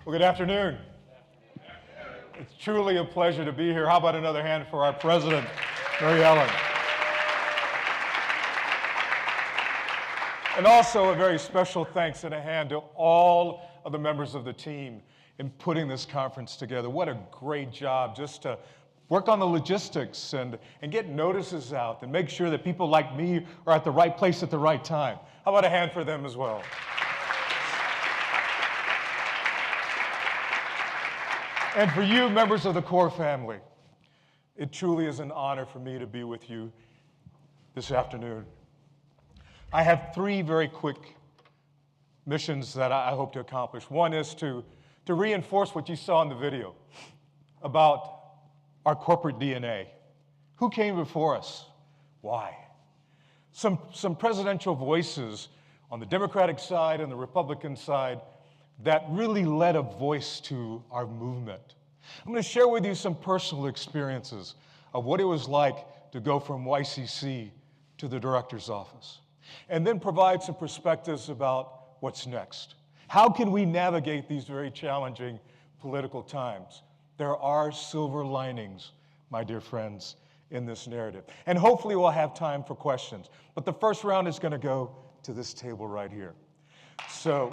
Well, good afternoon. It's truly a pleasure to be here. How about another hand for our president, Mary Ellen? And also a very special thanks and a hand to all of the members of the team in putting this conference together. What a great job just to work on the logistics and get notices out and make sure that people like me are at the right place at the right time. How about a hand for them as well? And for you, members of the CORE family, it truly is an honor for me to be with you this afternoon. I have three very quick missions that I hope to accomplish. One is to reinforce what you saw in the video about our corporate DNA. Who came before us? Why? Some presidential voices on the Democratic side and the Republican side that really led a voice to our movement. I'm going to share with you some personal experiences of what it was like to go from YCC to the director's office, and then provide some perspectives about what's next. How can we navigate these very challenging political times? There are silver linings, my dear friends, in this narrative. And hopefully we'll have time for questions. But the first round is going to go to this table right here. So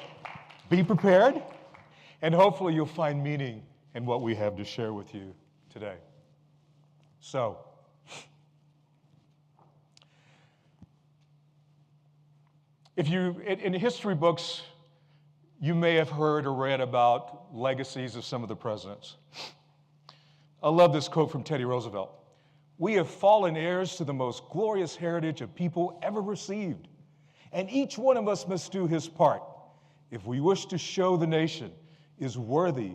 be prepared, and hopefully you'll find meaning in what we have to share with you today. So, if you, in history books, you may have heard or read about legacies of some of the presidents. I love this quote from Teddy Roosevelt. "We have fallen heirs to the most glorious heritage a people ever received, and each one of us must do his part if we wish to show the nation is worthy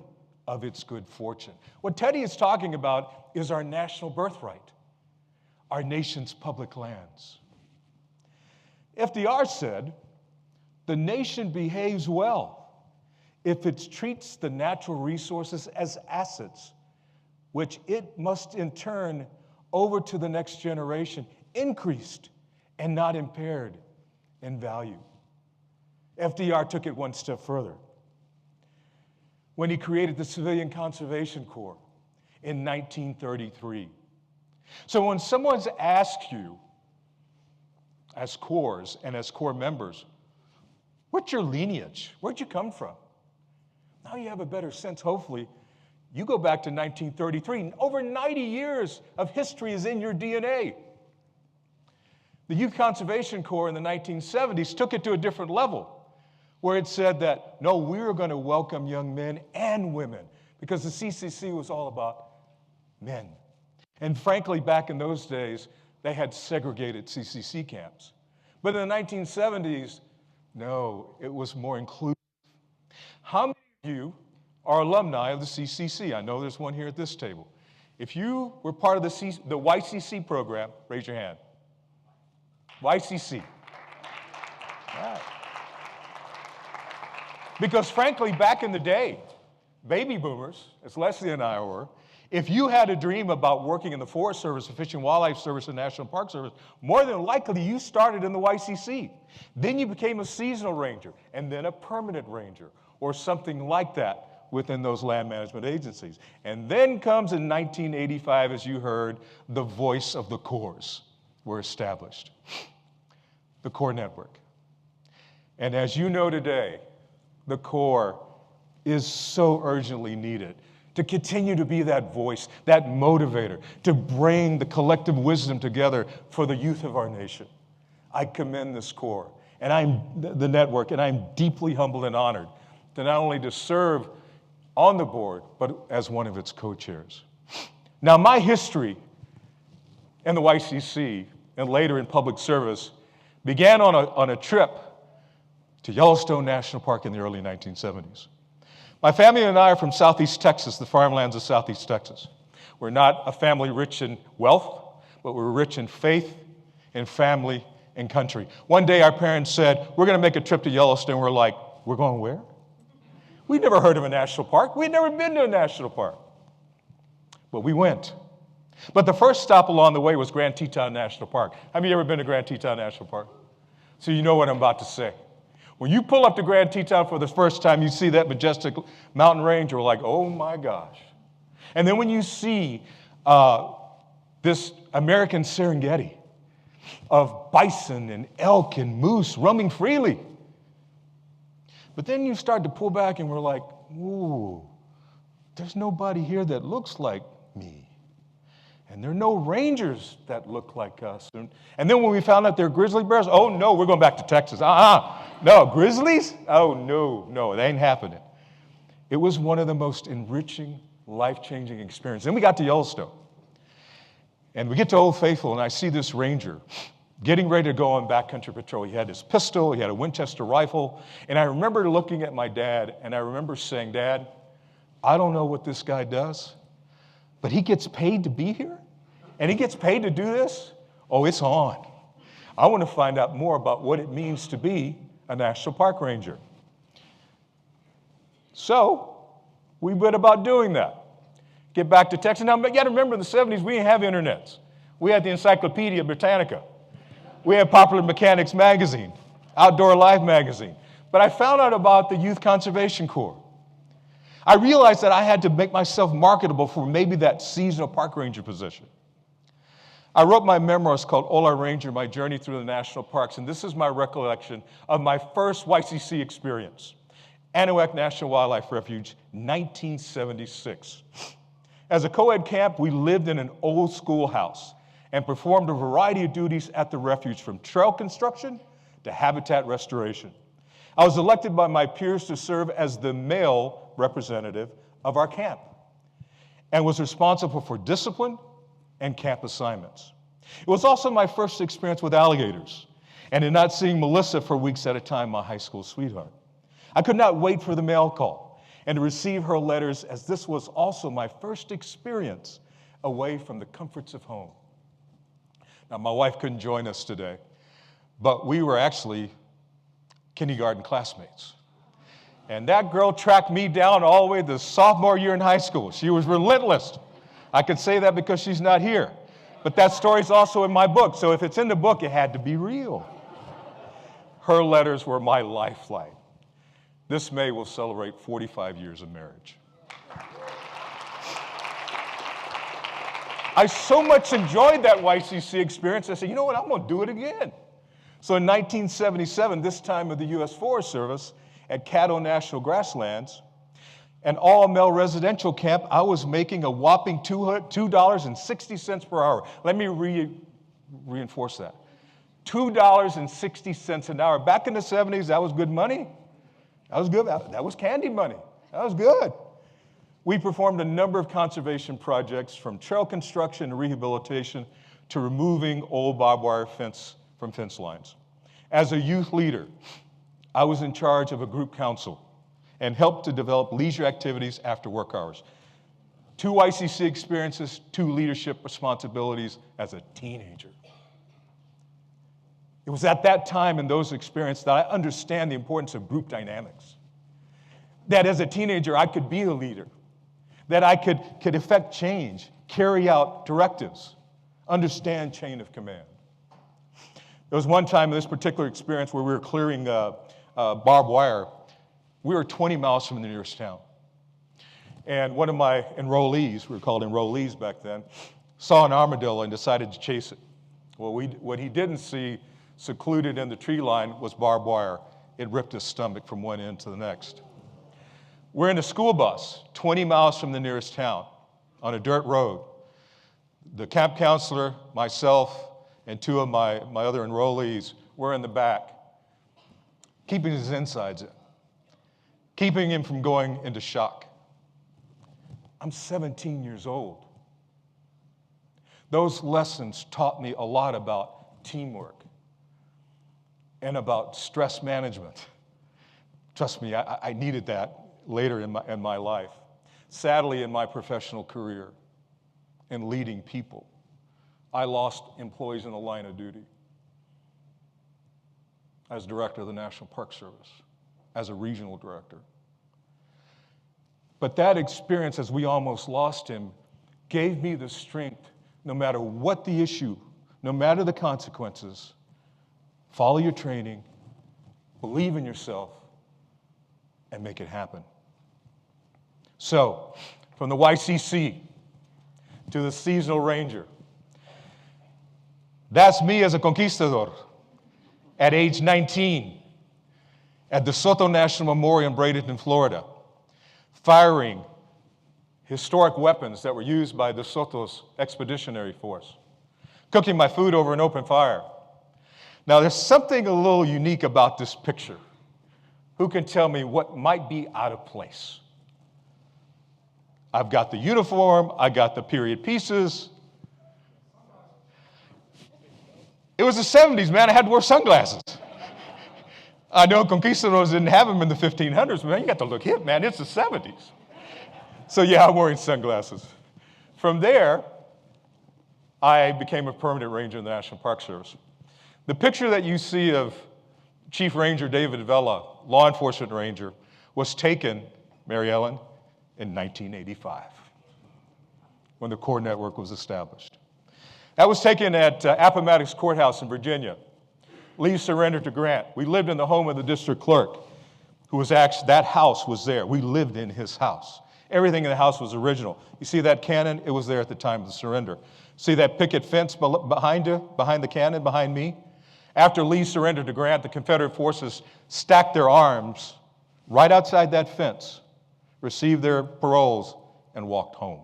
of its good fortune." What Teddy is talking about is our national birthright, our nation's public lands. FDR said, "The nation behaves well if it treats the natural resources as assets, which it must in turn over to the next generation, increased and not impaired in value." FDR took it one step further when he created the Civilian Conservation Corps in 1933. So when someone's asked you, as Corps and as Corps members, what's your lineage? Where'd you come from? Now you have a better sense, hopefully. You go back to 1933, and over 90 years of history is in your DNA. The Youth Conservation Corps in the 1970s took it to a different level, where it said that, no, we're going to welcome young men and women, because the CCC was all about men. And frankly, back in those days, they had segregated CCC camps. But in the 1970s, no, it was more inclusive. How many of you are alumni of the CCC? I know there's one here at this table. If you were part of the YCC program, raise your hand. YCC. All right. Because frankly, back in the day, baby boomers, as Leslie and I were, if you had a dream about working in the Forest Service, the Fish and Wildlife Service, and National Park Service, more than likely you started in the YCC. Then you became a seasonal ranger, and then a permanent ranger, or something like that within those land management agencies. And then comes in 1985, as you heard, the voice of the Corps were established. The Corps Network. And as you know today, the Corps is so urgently needed to continue to be that voice, that motivator, to bring the collective wisdom together for the youth of our nation. I commend this Corps and the network, and I'm deeply humbled and honored to not only to serve on the board, but as one of its co-chairs. Now, my history in the YCC and later in public service began on a trip to Yellowstone National Park in the early 1970s. My family and I are from Southeast Texas, the farmlands of Southeast Texas. We're not a family rich in wealth, but we're rich in faith, in family, and country. One day our parents said, we're going to make a trip to Yellowstone. We're like, we're going where? We'd never heard of a national park. We'd never been to a national park. But we went. But the first stop along the way was Grand Teton National Park. Have you ever been to Grand Teton National Park? So you know what I'm about to say. When you pull up to Grand Teton for the first time, you see that majestic mountain range, you're like, oh my gosh. And then when you see this American Serengeti of bison and elk and moose roaming freely. But then you start to pull back and we're like, ooh, there's nobody here that looks like me. And there are no rangers that look like us. And then when we found out they're grizzly bears, oh no, we're going back to Texas. No, grizzlies? Oh no, they ain't happening. It was one of the most enriching, life-changing experiences. Then we got to Yellowstone. And we get to Old Faithful, and I see this ranger getting ready to go on backcountry patrol. He had his pistol, he had a Winchester rifle, and I remember looking at my dad, and I remember saying, Dad, I don't know what this guy does, but he gets paid to be here, and he gets paid to do this? Oh, it's on. I want to find out more about what it means to be a National Park Ranger. So we went about doing that. Get back to Texas. Now, you got to remember in the 70s, we didn't have internets. We had the Encyclopedia Britannica. We had Popular Mechanics magazine, Outdoor Life magazine. But I found out about the Youth Conservation Corps. I realized that I had to make myself marketable for maybe that seasonal park ranger position. I wrote my memoirs called Ola Ranger, My Journey Through the National Parks, and this is my recollection of my first YCC experience. Anahuac National Wildlife Refuge, 1976. As a co-ed camp, we lived in an old schoolhouse and performed a variety of duties at the refuge, from trail construction to habitat restoration. I was elected by my peers to serve as the male representative of our camp and was responsible for discipline and camp assignments. It was also my first experience with alligators, and in not seeing Melissa for weeks at a time, my high school sweetheart. I could not wait for the mail call and to receive her letters, as this was also my first experience away from the comforts of home. Now, my wife couldn't join us today, but we were actually kindergarten classmates. And that girl tracked me down all the way to sophomore year in high school. She was relentless. I could say that because she's not here. But that story's also in my book, so if it's in the book, it had to be real. Her letters were my lifeline. This May we'll celebrate 45 years of marriage. I so much enjoyed that YCC experience, I said, you know what, I'm going to do it again. So in 1977, this time of the U.S. Forest Service at Caddo National Grasslands, an all-male residential camp, I was making a whopping $2.60 per hour. Let me reinforce that. $2.60 an hour. Back in the 70s, that was good money. That was good. That was candy money. That was good. We performed a number of conservation projects, from trail construction and rehabilitation to removing old barbed wire fence from fence lines. As a youth leader, I was in charge of a group council and helped to develop leisure activities after work hours. 2 YCC experiences, 2 leadership responsibilities as a teenager. It was at that time in those experiences that I understand the importance of group dynamics. That as a teenager, I could be a leader. That I could effect change, carry out directives, understand chain of command. There was one time in this particular experience where we were clearing barbed wire. We were 20 miles from the nearest town. And one of my enrollees, we were called enrollees back then, saw an armadillo and decided to chase it. Well, what he didn't see, secluded in the tree line, was barbed wire. It ripped his stomach from one end to the next. We're in a school bus 20 miles from the nearest town on a dirt road. The camp counselor, myself, and 2 of my other enrollees were in the back, keeping his insides in, keeping him from going into shock. I'm 17 years old. Those lessons taught me a lot about teamwork and about stress management. Trust me, I needed that later in my life. Sadly, in my professional career in leading people, I lost employees in the line of duty as director of the National Park Service, as a regional director. But that experience, as we almost lost him, gave me the strength, no matter what the issue, no matter the consequences, follow your training, believe in yourself, and make it happen. So, from the YCC to the seasonal ranger, that's me as a conquistador at age 19 at the Soto National Memorial in Bradenton, Florida, firing historic weapons that were used by the Soto's expeditionary force, cooking my food over an open fire. Now, there's something a little unique about this picture. Who can tell me what might be out of place? I've got the uniform, I got the period pieces. It was the 70s, man. I had to wear sunglasses. I know conquistadors didn't have them in the 1500s, man. You got to look hip, man. It's the 70s. So yeah, I'm wearing sunglasses. From there, I became a permanent ranger in the National Park Service. The picture that you see of Chief Ranger David Vela, law enforcement ranger, was taken, Mary Ellen, in 1985, when the Corps Network was established. That was taken at Appomattox Courthouse in Virginia. Lee surrendered to Grant. We lived in the home of the district clerk, who was actually, that house was there. We lived in his house. Everything in the house was original. You see that cannon? It was there at the time of the surrender. See that picket fence behind you, behind the cannon, behind me? After Lee surrendered to Grant, the Confederate forces stacked their arms right outside that fence, received their paroles, and walked home,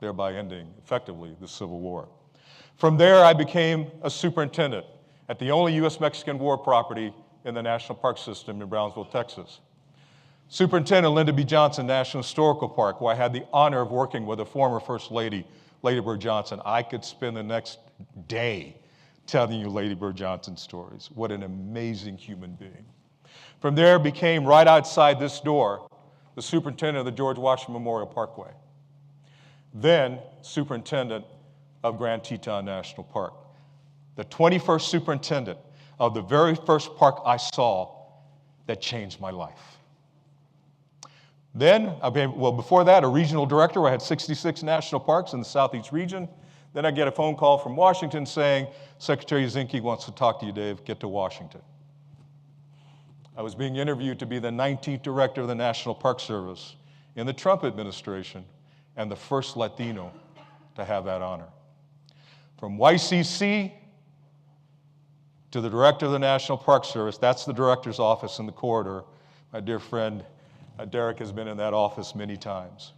thereby ending, effectively, the Civil War. From there, I became a superintendent at the only U.S.-Mexican war property in the National Park System in Brownsville, Texas. Superintendent Lyndon B. Johnson National Historical Park, where I had the honor of working with the former First Lady, Lady Bird Johnson. I could spend the next day telling you Lady Bird Johnson stories. What an amazing human being. From there, became right outside this door, the superintendent of the George Washington Memorial Parkway. Then, superintendent of Grand Teton National Park. The 21st superintendent of the very first park I saw that changed my life. Then, before that, a regional director where I had 66 national parks in the Southeast region. Then I get a phone call from Washington saying, Secretary Zinke wants to talk to you, Dave, get to Washington. I was being interviewed to be the 19th director of the National Park Service in the Trump administration and the first Latino to have that honor. From YCC to the director of the National Park Service, that's the director's office in the corridor. My dear friend, Derek has been in that office many times.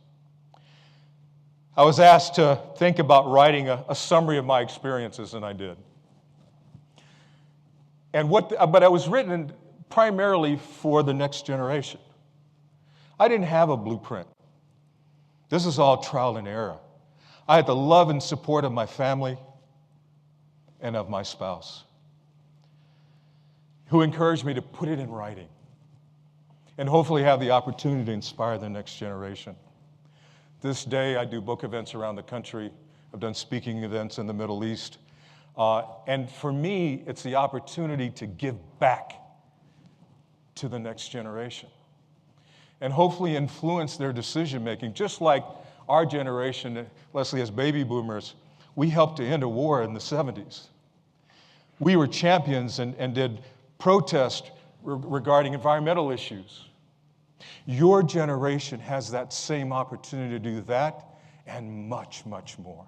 I was asked to think about writing a summary of my experiences, and I did. But it was written primarily for the next generation. I didn't have a blueprint. This is all trial and error. I had the love and support of my family and of my spouse, who encouraged me to put it in writing and hopefully have the opportunity to inspire the next generation. This day, I do book events around the country. I've done speaking events in the Middle East. And for me, it's the opportunity to give back to the next generation and hopefully influence their decision-making, just like our generation, Leslie, as baby boomers, we helped to end a war in the 70s. We were champions and did protest regarding environmental issues. Your generation has that same opportunity to do that and much, much more.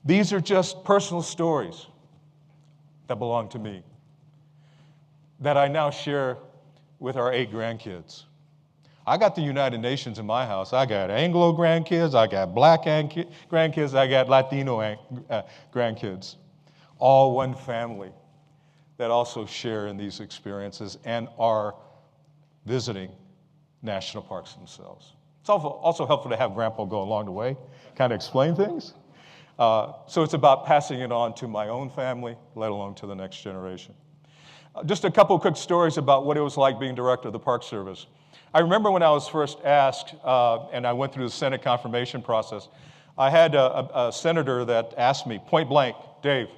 These are just personal stories that belong to me that I now share with our 8 grandkids. I got the United Nations in my house. I got Anglo grandkids, I got Black grandkids, I got Latino grandkids. All one family that also share in these experiences and are visiting national parks themselves. It's also helpful to have Grandpa go along the way, kind of explain things. So it's about passing it on to my own family, let alone to the next generation. Just a couple of quick stories about what it was like being director of the Park Service. I remember when I was first asked, and I went through the Senate confirmation process, I had a senator that asked me point blank, Dave,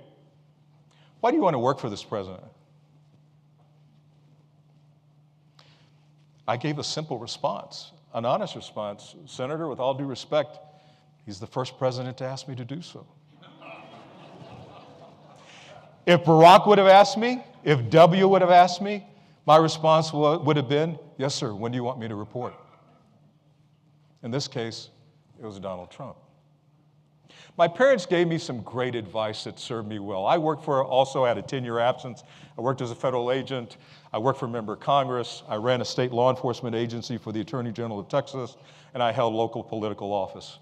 why do you want to work for this president? I gave a simple response, an honest response. Senator, with all due respect, he's the first president to ask me to do so. If Barack would have asked me, If W would have asked me, my response would have been, yes, sir, when do you want me to report? In this case, it was Donald Trump. My parents gave me some great advice that served me well. I also had a 10-year absence. I worked as a federal agent. I worked for a member of Congress. I ran a state law enforcement agency for the Attorney General of Texas, and I held local political office.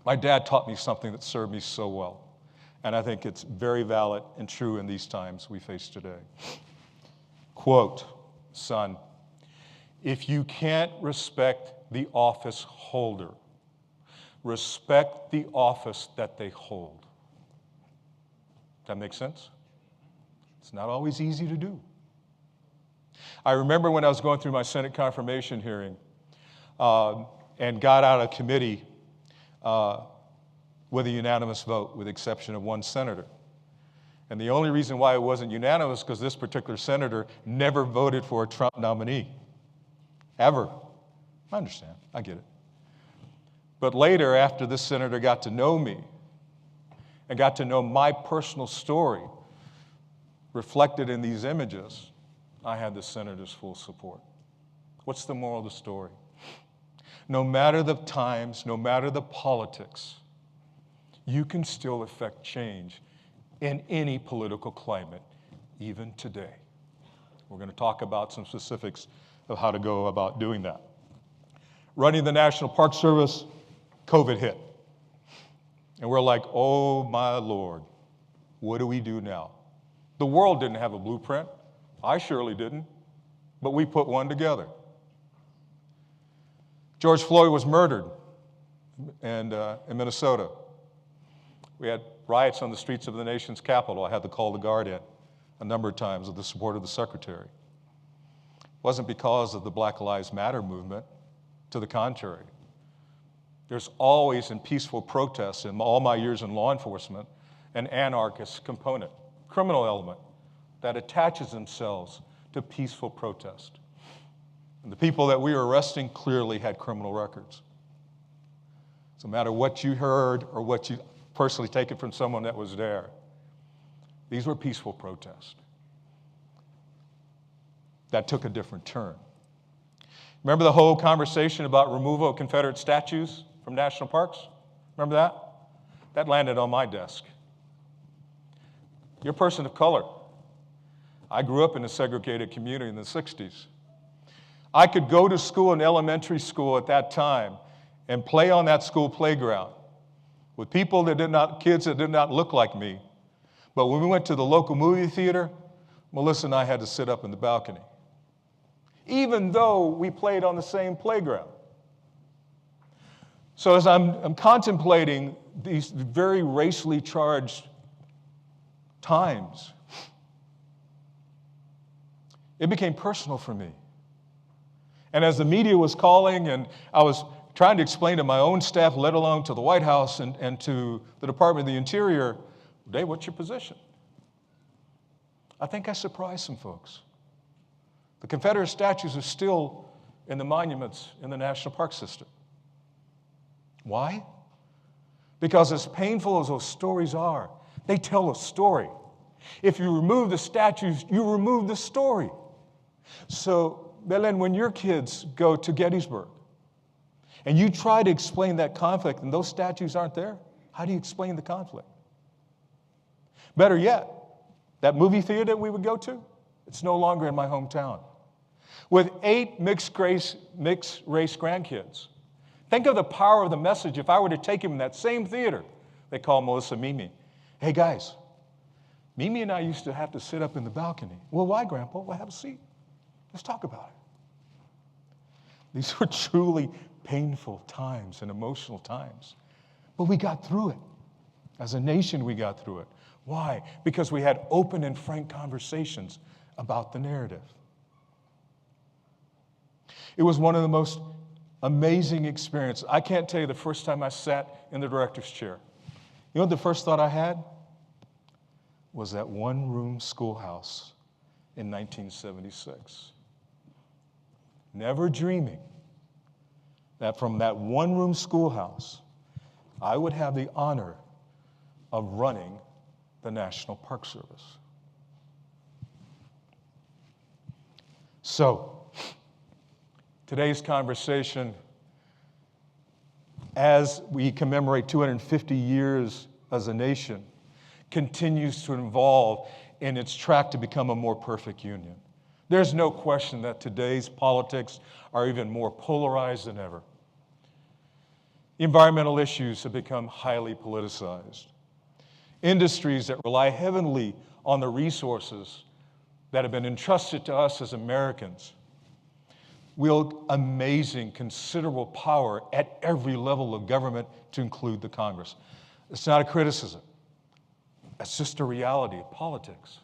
My dad taught me something that served me so well, and I think it's very valid and true in these times we face today. Quote, son, if you can't respect the office holder, respect the office that they hold. That make sense? It's not always easy to do. I remember when I was going through my Senate confirmation hearing and got out of committee with a unanimous vote, with the exception of one senator. And the only reason why it wasn't unanimous because this particular senator never voted for a Trump nominee, ever. I understand, I get it. But later, after this senator got to know me and got to know my personal story reflected in these images, I had the senator's full support. What's the moral of the story? No matter the times, no matter the politics, you can still affect change in any political climate, even today. We're going to talk about some specifics of how to go about doing that. Running the National Park Service, COVID hit. And we're like, oh my Lord, what do we do now? The world didn't have a blueprint. I surely didn't, but we put one together. George Floyd was murdered in Minnesota. We had riots on the streets of the nation's capital. I had to call the guard in a number of times with the support of the secretary. It wasn't because of the Black Lives Matter movement. To the contrary. There's always in peaceful protests in all my years in law enforcement an anarchist component, criminal element that attaches themselves to peaceful protest. And the people that we were arresting clearly had criminal records. So no matter what you heard or what you personally taken from someone that was there, these were peaceful protests. That took a different turn. Remember the whole conversation about removal of Confederate statues from national parks? Remember that? That landed on my desk. You're a person of color. I grew up in a segregated community in the 60s. I could go to school in elementary school at that time and play on that school playground with people kids that did not look like me. But when we went to the local movie theater, Melissa and I had to sit up in the balcony, even though we played on the same playground. So as I'm contemplating these very racially charged times, it became personal for me. And as the media was calling and I was trying to explain to my own staff, let alone to the White House and to the Department of the Interior, Dave, what's your position? I think I surprised some folks. The Confederate statues are still in the monuments in the National Park System. Why? Because as painful as those stories are, they tell a story. If you remove the statues, you remove the story. So, Belen, when your kids go to Gettysburg and you try to explain that conflict and those statues aren't there, how do you explain the conflict? Better yet, that movie theater that we would go to, it's no longer in my hometown. With 8 mixed race grandkids. Think of the power of the message if I were to take him in that same theater. They call Melissa Mimi. Hey guys, Mimi and I used to have to sit up in the balcony. Well, why, Grandpa? Well, have a seat. Let's talk about it. These were truly painful times and emotional times. But we got through it. As a nation, we got through it. Why? Because we had open and frank conversations about the narrative. It was one of the most amazing experiences. I can't tell you the first time I sat in the director's chair. You know what the first thought I had? Was that one-room schoolhouse in 1976. Never dreaming that from that one-room schoolhouse, I would have the honor of running the National Park Service. So, today's conversation, as we commemorate 250 years as a nation, continues to evolve in its track to become a more perfect union. There's no question that today's politics are even more polarized than ever. Environmental issues have become highly politicized. Industries that rely heavily on the resources that have been entrusted to us as Americans wield amazing, considerable power at every level of government, to include the Congress. It's not a criticism. It's just a reality of politics.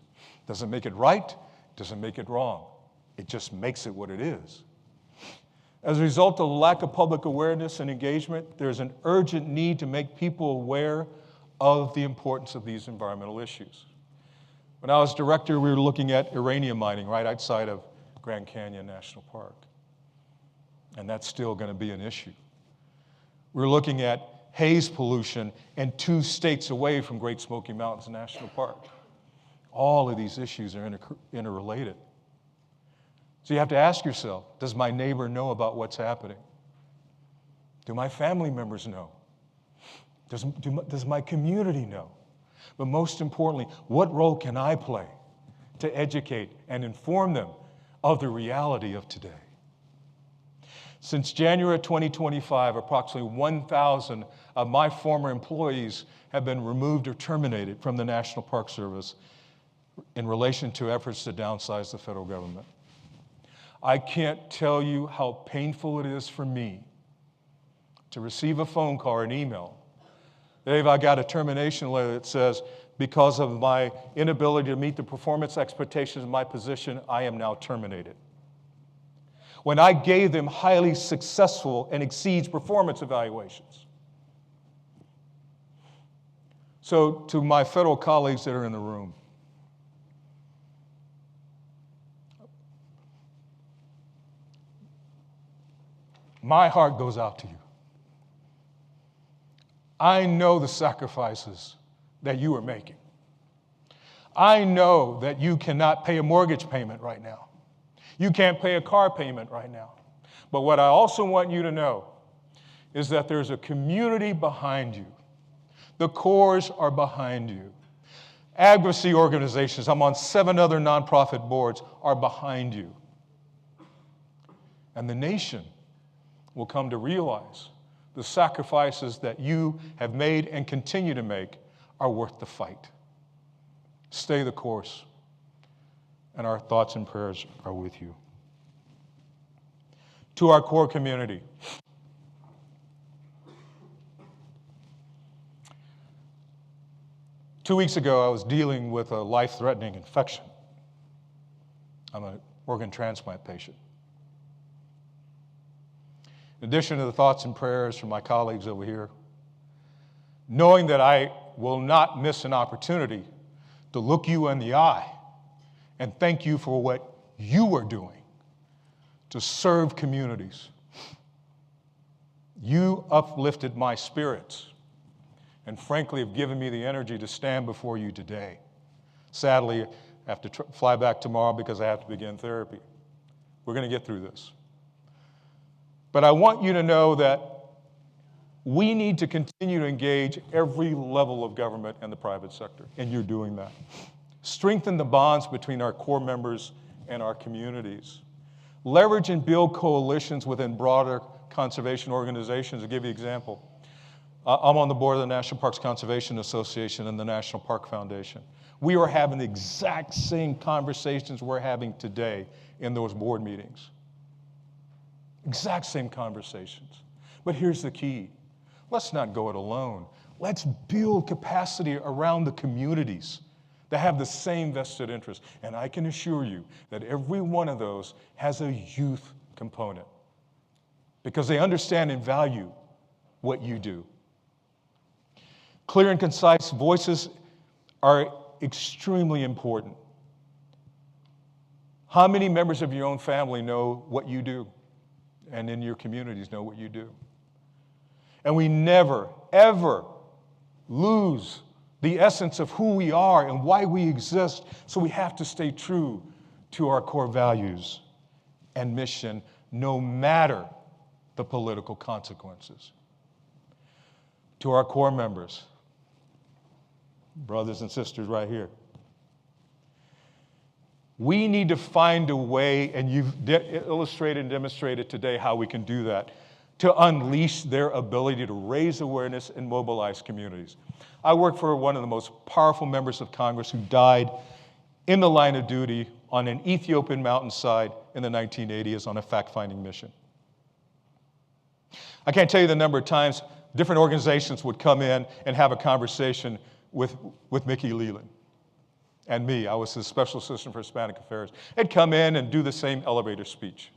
Doesn't make it right, doesn't make it wrong. It just makes it what it is. As a result of the lack of public awareness and engagement, there's an urgent need to make people aware of the importance of these environmental issues. When I was director, we were looking at uranium mining right outside of Grand Canyon National Park. And that's still going to be an issue. We're looking at haze pollution and 2 states away from Great Smoky Mountains National Park. All of these issues are interrelated. So you have to ask yourself, does my neighbor know about what's happening? Do my family members know? Does my community know? But most importantly, what role can I play to educate and inform them of the reality of today? Since January 2025, approximately 1,000 of my former employees have been removed or terminated from the National Park Service in relation to efforts to downsize the federal government. I can't tell you how painful it is for me to receive a phone call or an email. Dave, I got a termination letter that says, because of my inability to meet the performance expectations of my position, I am now terminated. When I gave them highly successful and exceeds performance evaluations. So to my federal colleagues that are in the room, my heart goes out to you. I know the sacrifices that you are making. I know that you cannot pay a mortgage payment right now. You can't pay a car payment right now. But what I also want you to know is that there's a community behind you. The Corps are behind you. Advocacy organizations, I'm on 7 other nonprofit boards, are behind you. And the nation will come to realize the sacrifices that you have made and continue to make are worth the fight. Stay the course, and our thoughts and prayers are with you. To our core community, two weeks ago, I was dealing with a life-threatening infection. I'm an organ transplant patient. In addition to the thoughts and prayers from my colleagues over here, knowing that I will not miss an opportunity to look you in the eye and thank you for what you are doing to serve communities. You uplifted my spirits and frankly have given me the energy to stand before you today. Sadly, I have to fly back tomorrow because I have to begin therapy. We're going to get through this. But I want you to know that we need to continue to engage every level of government and the private sector, and you're doing that. Strengthen the bonds between our core members and our communities. Leverage and build coalitions within broader conservation organizations. I'll give you an example. I'm on the board of the National Parks Conservation Association and the National Park Foundation. We are having the exact same conversations we're having today in those board meetings. Exact same conversations. But here's the key. Let's not go it alone. Let's build capacity around the communities that have the same vested interest. And I can assure you that every one of those has a youth component because they understand and value what you do. Clear and concise voices are extremely important. How many members of your own family know what you do and in your communities know what you do? And we never, ever lose the essence of who we are and why we exist, so we have to stay true to our core values and mission, no matter the political consequences. To our core members, brothers and sisters right here, we need to find a way, and you've illustrated and demonstrated today how we can do that, to unleash their ability to raise awareness and mobilize communities. I work for one of the most powerful members of Congress who died in the line of duty on an Ethiopian mountainside in the 1980s on a fact-finding mission. I can't tell you the number of times different organizations would come in and have a conversation with Mickey Leland and me. I was his special assistant for Hispanic Affairs. They'd come in and do the same elevator speech.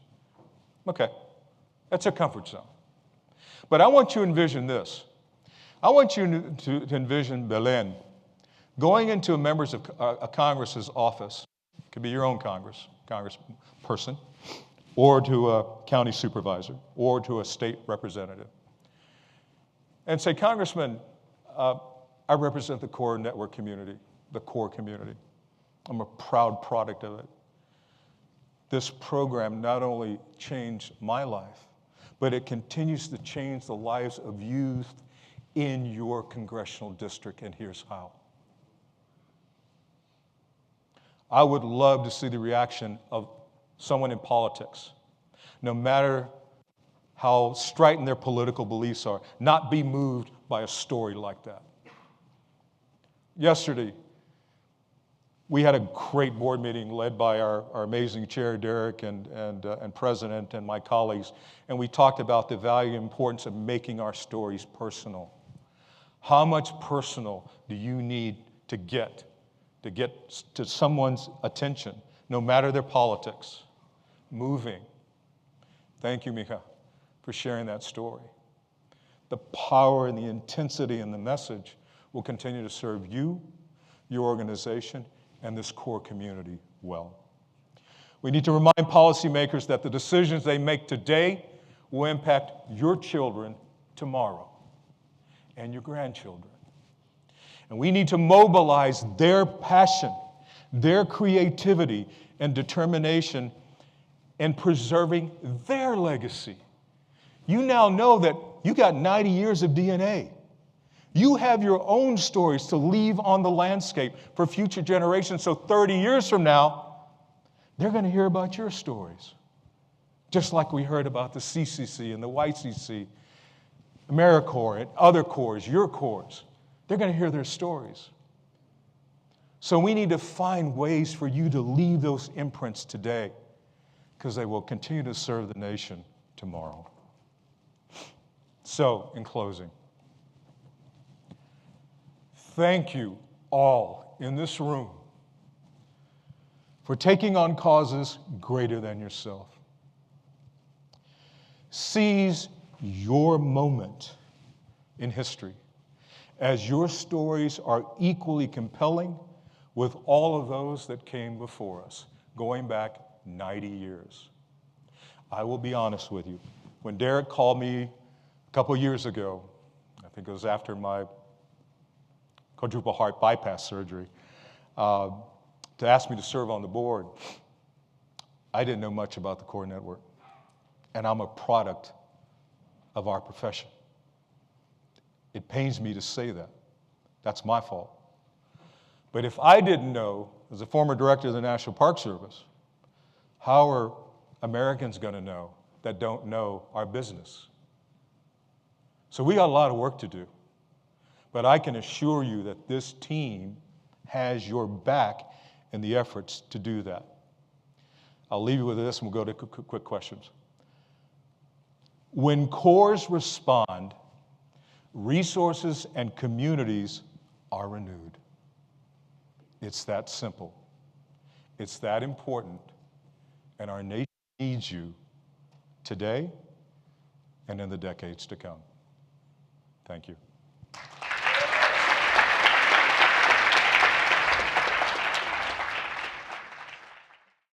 Okay, that's a comfort zone. But I want you to envision this. I want you to envision Belen going into a member's of a Congress's office. It could be your own congressperson, or to a county supervisor, or to a state representative, and say, Congressman, I represent the core network community, the core community. I'm a proud product of it. This program not only changed my life, but it continues to change the lives of youth in your congressional district, and here's how. I would love to see the reaction of someone in politics, no matter how strident their political beliefs are, not be moved by a story like that. Yesterday, we had a great board meeting led by our amazing chair, Derek, and president, and my colleagues, and we talked about the value and importance of making our stories personal. How much personal do you need to get to someone's attention, no matter their politics? Moving. Thank you, Mika, for sharing that story. The power and the intensity and the message will continue to serve you, your organization, and this core community well. We need to remind policymakers that the decisions they make today will impact your children tomorrow and your grandchildren. And we need to mobilize their passion, their creativity, and determination in preserving their legacy. You now know that you got 90 years of DNA. You have your own stories to leave on the landscape for future generations. So 30 years from now, they're going to hear about your stories. Just like we heard about the CCC and the YCC, AmeriCorps and other corps, your corps. They're going to hear their stories. So we need to find ways for you to leave those imprints today, because they will continue to serve the nation tomorrow. So, in closing, thank you all in this room for taking on causes greater than yourself. Seize your moment in history, as your stories are equally compelling with all of those that came before us, going back 90 years. I will be honest with you. When Derek called me a couple years ago, I think it was after my quadruple heart bypass surgery, to ask me to serve on the board, I didn't know much about the core network. And I'm a product of our profession. It pains me to say that. That's my fault. But if I didn't know, as a former director of the National Park Service, how are Americans going to know that don't know our business? So we got a lot of work to do. But I can assure you that this team has your back in the efforts to do that. I'll leave you with this and we'll go to quick questions. When cores respond, resources and communities are renewed. It's that simple. It's that important. And our nation needs you today and in the decades to come. Thank you.